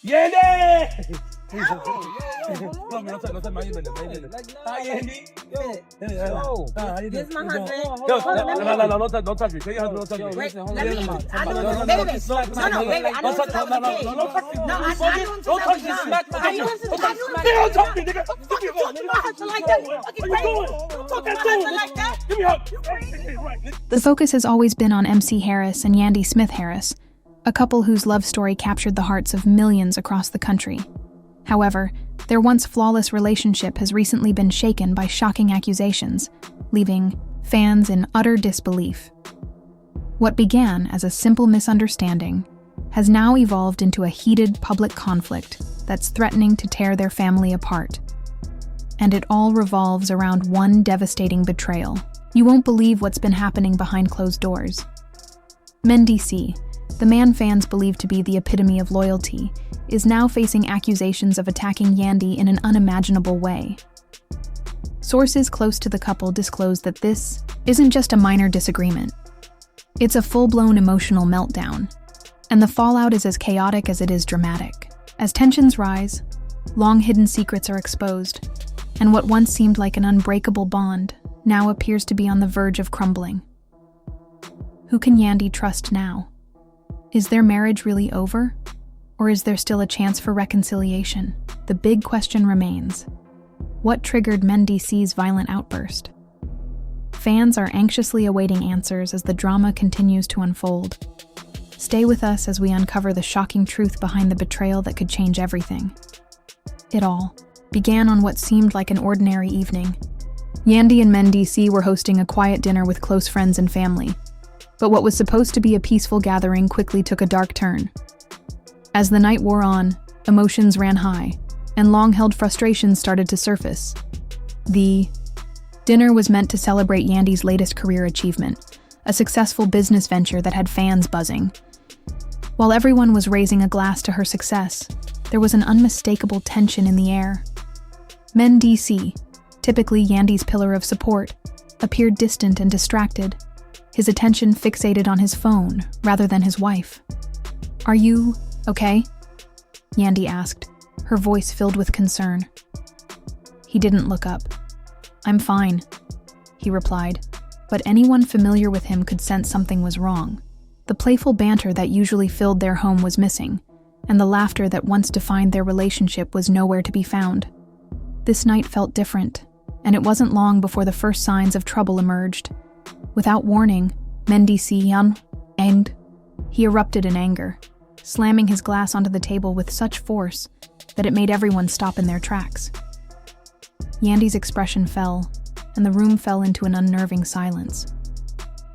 Yandy! Yo, No touch my Yandy. Hi, Yandy. Yo, This is my husband. No, don't touch me. Tell your husband don't touch me. Wait, let me. I know him. Wait. No, baby. I know him since I was a kid. No, I knew him since I was young. I knew him since I was young. Don't touch me, nigga. Fuck you talking to my husband like that? Fucking crazy. Don't talk to my husband like that. Give me a hug. The focus has always been on MC Harris and Yandy Smith Harris, a couple whose love story captured the hearts of millions across the country. However, their once flawless relationship has recently been shaken by shocking accusations, leaving fans in utter disbelief. What began as a simple misunderstanding has now evolved into a heated public conflict that's threatening to tear their family apart. And it all revolves around one devastating betrayal. You won't believe what's been happening behind closed doors. Mendeecees, the man fans believe to be the epitome of loyalty, is now facing accusations of attacking Yandy in an unimaginable way. Sources close to the couple disclose that this isn't just a minor disagreement. It's a full-blown emotional meltdown, and the fallout is as chaotic as it is dramatic. As tensions rise, long-hidden secrets are exposed, and what once seemed like an unbreakable bond now appears to be on the verge of crumbling. Who can Yandy trust now? Is their marriage really over? Or is there still a chance for reconciliation? The big question remains. What triggered Mendeecees' violent outburst? Fans are anxiously awaiting answers as the drama continues to unfold. Stay with us as we uncover the shocking truth behind the betrayal that could change everything. It all began on what seemed like an ordinary evening. Yandy and Mendeecees were hosting a quiet dinner with close friends and family. But what was supposed to be a peaceful gathering quickly took a dark turn. As the night wore on, emotions ran high, and long-held frustrations started to surface. The dinner was meant to celebrate Yandy's latest career achievement, a successful business venture that had fans buzzing. While everyone was raising a glass to her success, there was an unmistakable tension in the air. Mendeecees, typically Yandy's pillar of support, appeared distant and distracted, his attention fixated on his phone rather than his wife. "Are you okay?" Yandy asked, her voice filled with concern. He didn't look up. "I'm fine," he replied, but anyone familiar with him could sense something was wrong. The playful banter that usually filled their home was missing, and the laughter that once defined their relationship was nowhere to be found. This night felt different, and it wasn't long before the first signs of trouble emerged. Without warning, Mendeecees and he erupted in anger, slamming his glass onto the table with such force that it made everyone stop in their tracks. Yandy's expression fell, and the room fell into an unnerving silence.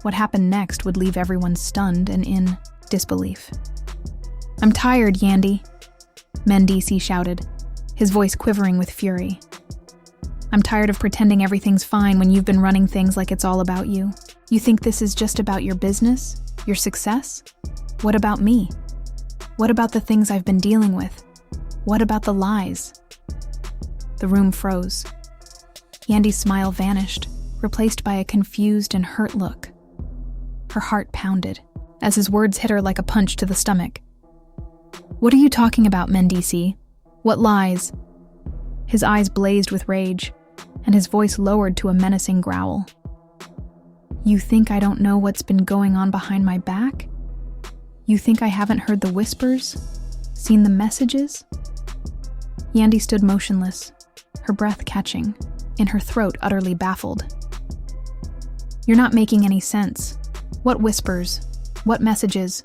What happened next would leave everyone stunned and in disbelief. "I'm tired, Yandy," Mendeecees shouted, his voice quivering with fury. "I'm tired of pretending everything's fine when you've been running things like it's all about you. You think this is just about your business, your success? What about me? What about the things I've been dealing with? What about the lies?" The room froze. Yandy's smile vanished, replaced by a confused and hurt look. Her heart pounded, as his words hit her like a punch to the stomach. "What are you talking about, Mendeecees? What lies?" His eyes blazed with rage, and his voice lowered to a menacing growl. "You think I don't know what's been going on behind my back? You think I haven't heard the whispers? Seen the messages?" Yandy stood motionless, her breath catching, in her throat utterly baffled. "You're not making any sense. What whispers? What messages?"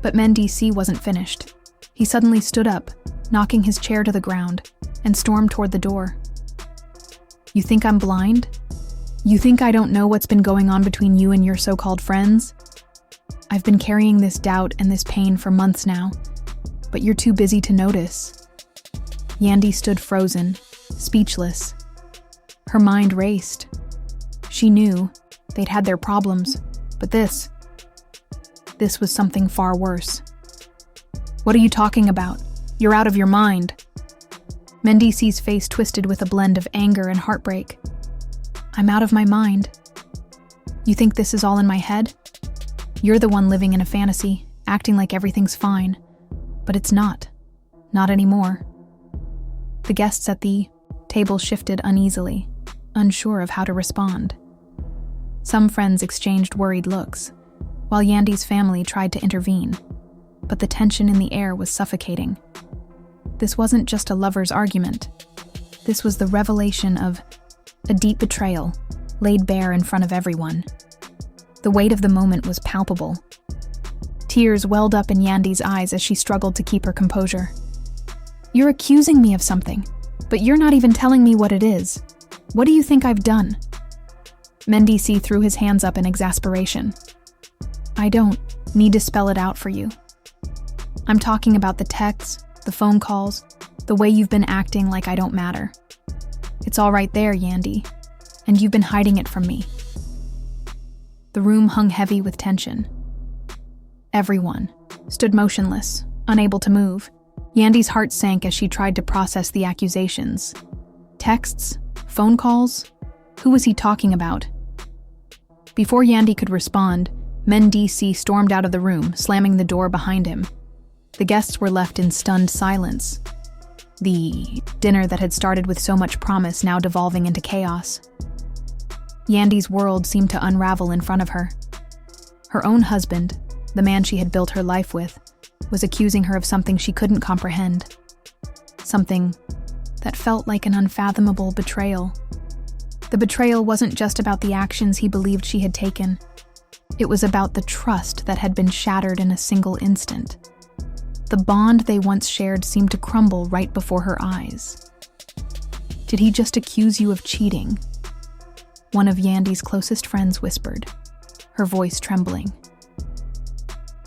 But Mendeecees wasn't finished. He suddenly stood up, knocking his chair to the ground, and stormed toward the door. "You think I'm blind? You think I don't know what's been going on between you and your so-called friends? I've been carrying this doubt and this pain for months now, but you're too busy to notice." Yandy stood frozen, speechless. Her mind raced. She knew they'd had their problems, but this was something far worse. "What are you talking about? You're out of your mind." Mendeecees' face twisted with a blend of anger and heartbreak. "I'm out of my mind. You think this is all in my head? You're the one living in a fantasy, acting like everything's fine. But it's not. Not anymore. The guests at the table shifted uneasily, unsure of how to respond. Some friends exchanged worried looks, while Yandy's family tried to intervene, but the tension in the air was suffocating. This wasn't just a lover's argument. This was the revelation of a deep betrayal, laid bare in front of everyone. The weight of the moment was palpable. Tears welled up in Yandy's eyes as she struggled to keep her composure. "You're accusing me of something, but you're not even telling me what it is. What do you think I've done?" Mendeecees threw his hands up in exasperation. "I don't need to spell it out for you. I'm talking about the texts, the phone calls, the way you've been acting like I don't matter. It's all right there, Yandy, and you've been hiding it from me." The room hung heavy with tension. Everyone stood motionless, unable to move. Yandy's heart sank as she tried to process the accusations. Texts? Phone calls? Who was he talking about? Before Yandy could respond, Mendeecees stormed out of the room, slamming the door behind him. The guests were left in stunned silence. The dinner that had started with so much promise now devolving into chaos. Yandy's world seemed to unravel in front of her. Her own husband, the man she had built her life with, was accusing her of something she couldn't comprehend. Something that felt like an unfathomable betrayal. The betrayal wasn't just about the actions he believed she had taken. It was about the trust that had been shattered in a single instant. The bond they once shared seemed to crumble right before her eyes. "Did he just accuse you of cheating?" One of Yandy's closest friends whispered, her voice trembling.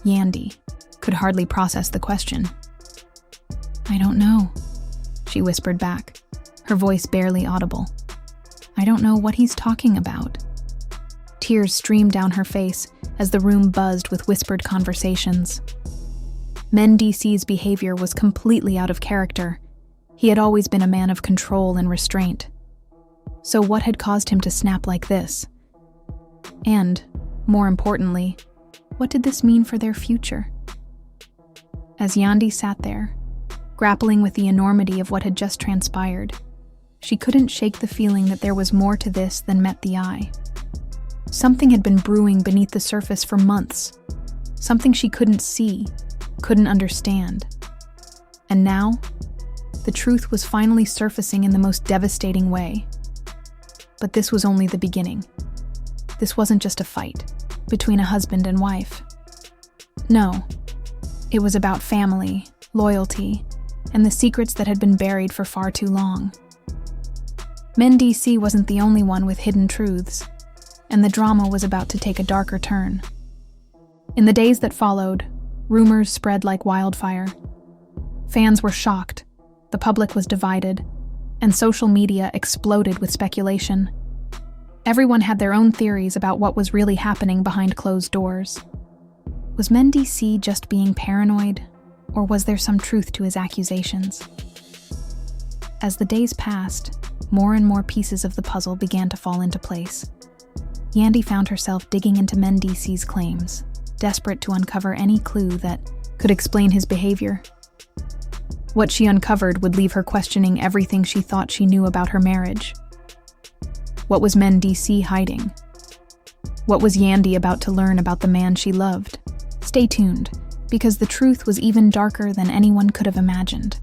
Yandy could hardly process the question. "I don't know," she whispered back, her voice barely audible. "I don't know what he's talking about." Tears streamed down her face as the room buzzed with whispered conversations. Mendeecees' behavior was completely out of character. He had always been a man of control and restraint. So what had caused him to snap like this? And, more importantly, what did this mean for their future? As Yandy sat there, grappling with the enormity of what had just transpired, she couldn't shake the feeling that there was more to this than met the eye. Something had been brewing beneath the surface for months. Something she couldn't see, couldn't understand. And now, the truth was finally surfacing in the most devastating way. But this was only the beginning. This wasn't just a fight between a husband and wife. No, it was about family, loyalty, and the secrets that had been buried for far too long. Mendeecees wasn't the only one with hidden truths, and the drama was about to take a darker turn. In the days that followed, rumors spread like wildfire. Fans were shocked, the public was divided, and social media exploded with speculation. Everyone had their own theories about what was really happening behind closed doors. Was Mendeecees just being paranoid, or was there some truth to his accusations? As the days passed, more and more pieces of the puzzle began to fall into place. Yandy found herself digging into Mendeecees' claims, desperate to uncover any clue that could explain his behavior. What she uncovered would leave her questioning everything she thought she knew about her marriage. What was Mendeecees hiding? What was Yandy about to learn about the man she loved? Stay tuned, because the truth was even darker than anyone could have imagined.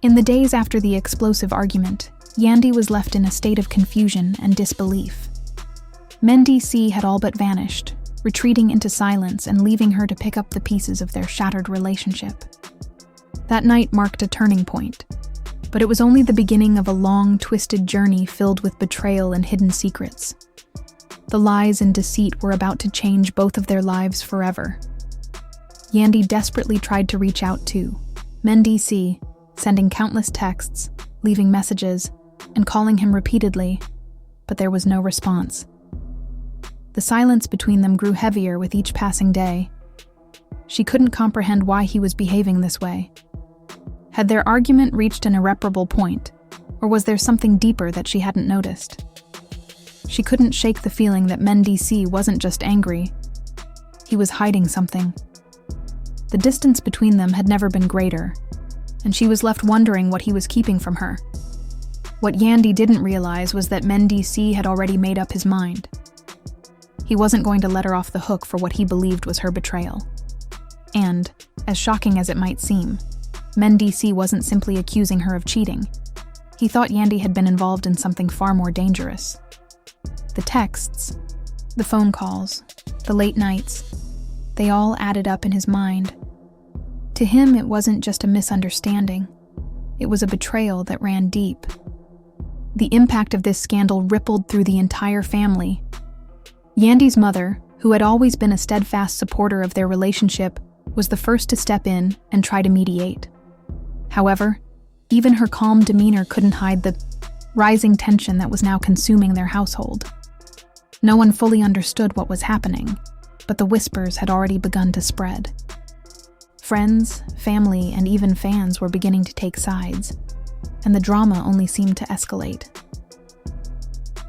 In the days after the explosive argument, Yandy was left in a state of confusion and disbelief. Mendeecees had all but vanished, retreating into silence and leaving her to pick up the pieces of their shattered relationship. That night marked a turning point, but it was only the beginning of a long, twisted journey filled with betrayal and hidden secrets. The lies and deceit were about to change both of their lives forever. Yandy desperately tried to reach out to Mendeecees, sending countless texts, leaving messages, and calling him repeatedly, but there was no response. The silence between them grew heavier with each passing day. She couldn't comprehend why he was behaving this way. Had their argument reached an irreparable point, or was there something deeper that she hadn't noticed? She couldn't shake the feeling that Mendeecees wasn't just angry. He was hiding something. The distance between them had never been greater, and she was left wondering what he was keeping from her. What Yandy didn't realize was that Mendeecees had already made up his mind. He wasn't going to let her off the hook for what he believed was her betrayal. And, as shocking as it might seem, Mendeecees wasn't simply accusing her of cheating. He thought Yandy had been involved in something far more dangerous. The texts, the phone calls, the late nights, they all added up in his mind. To him, it wasn't just a misunderstanding. It was a betrayal that ran deep. The impact of this scandal rippled through the entire family. Yandy's mother, who had always been a steadfast supporter of their relationship, was the first to step in and try to mediate. However, even her calm demeanor couldn't hide the rising tension that was now consuming their household. No one fully understood what was happening, but the whispers had already begun to spread. Friends, family, and even fans were beginning to take sides, and the drama only seemed to escalate.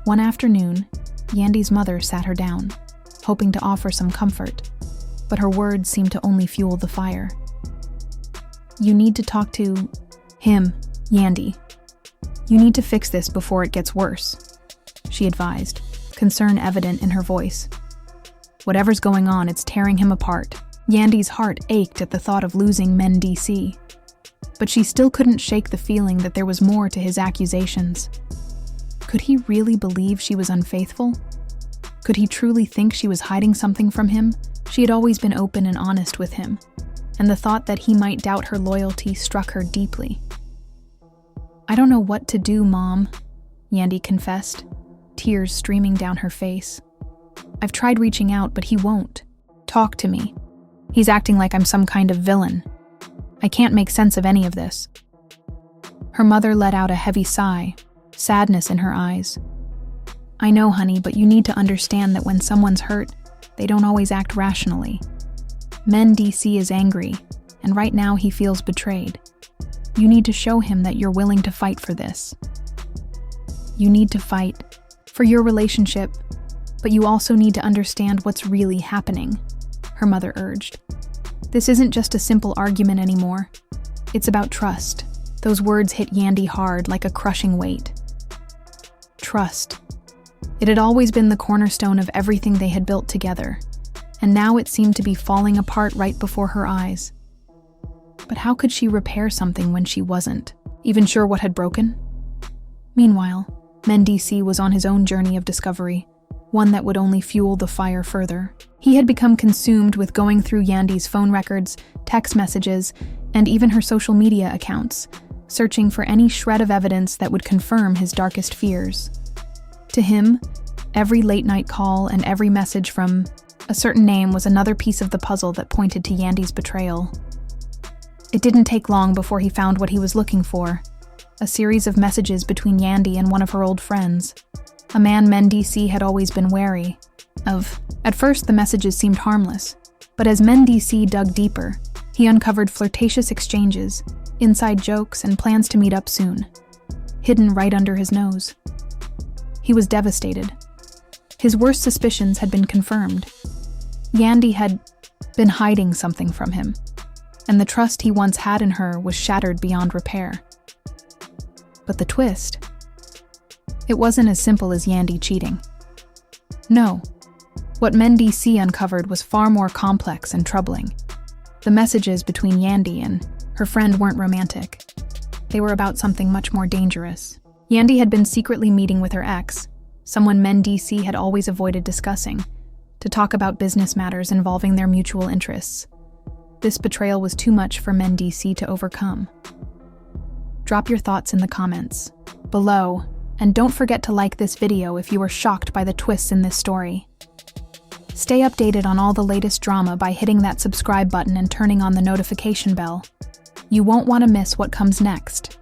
One afternoon, Yandy's mother sat her down, hoping to offer some comfort, but her words seemed to only fuel the fire. "You need to talk to him, Yandy. You need to fix this before it gets worse," she advised, concern evident in her voice. "Whatever's going on, it's tearing him apart." Yandy's heart ached at the thought of losing Mendeecees, but she still couldn't shake the feeling that there was more to his accusations. Could he really believe she was unfaithful? Could he truly think she was hiding something from him? She had always been open and honest with him, and the thought that he might doubt her loyalty struck her deeply. "I don't know what to do, Mom," Yandy confessed, tears streaming down her face. "I've tried reaching out, but he won't talk to me. He's acting like I'm some kind of villain. I can't make sense of any of this." Her mother let out a heavy sigh, sadness in her eyes. "I know, honey, but you need to understand that when someone's hurt, they don't always act rationally. Mendeecees is angry, and right now he feels betrayed. You need to show him that you're willing to fight for this. You need to fight for your relationship, but you also need to understand what's really happening," her mother urged. "This isn't just a simple argument anymore. It's about trust." Those words hit Yandy hard like a crushing weight. Trust. It had always been the cornerstone of everything they had built together, and now it seemed to be falling apart right before her eyes. But how could she repair something when she wasn't even sure what had broken? Meanwhile, Mendeecees was on his own journey of discovery, one that would only fuel the fire further. He had become consumed with going through Yandy's phone records, text messages, and even her social media accounts, searching for any shred of evidence that would confirm his darkest fears. To him, every late-night call and every message from a certain name was another piece of the puzzle that pointed to Yandy's betrayal. It didn't take long before he found what he was looking for: a series of messages between Yandy and one of her old friends, a man Mendeecees had always been wary of. At first, the messages seemed harmless, but as Mendeecees dug deeper, he uncovered flirtatious exchanges, inside jokes, and plans to meet up soon, hidden right under his nose. He was devastated. His worst suspicions had been confirmed. Yandy had been hiding something from him, and the trust he once had in her was shattered beyond repair. But the twist? It wasn't as simple as Yandy cheating. No. What Mendeecees uncovered was far more complex and troubling. The messages between Yandy and her friend weren't romantic. They were about something much more dangerous. Yandy had been secretly meeting with her ex, someone Mendeecees had always avoided discussing, to talk about business matters involving their mutual interests. This betrayal was too much for Mendeecees to overcome. Drop your thoughts in the comments below, and don't forget to like this video if you were shocked by the twists in this story. Stay updated on all the latest drama by hitting that subscribe button and turning on the notification bell. You won't want to miss what comes next.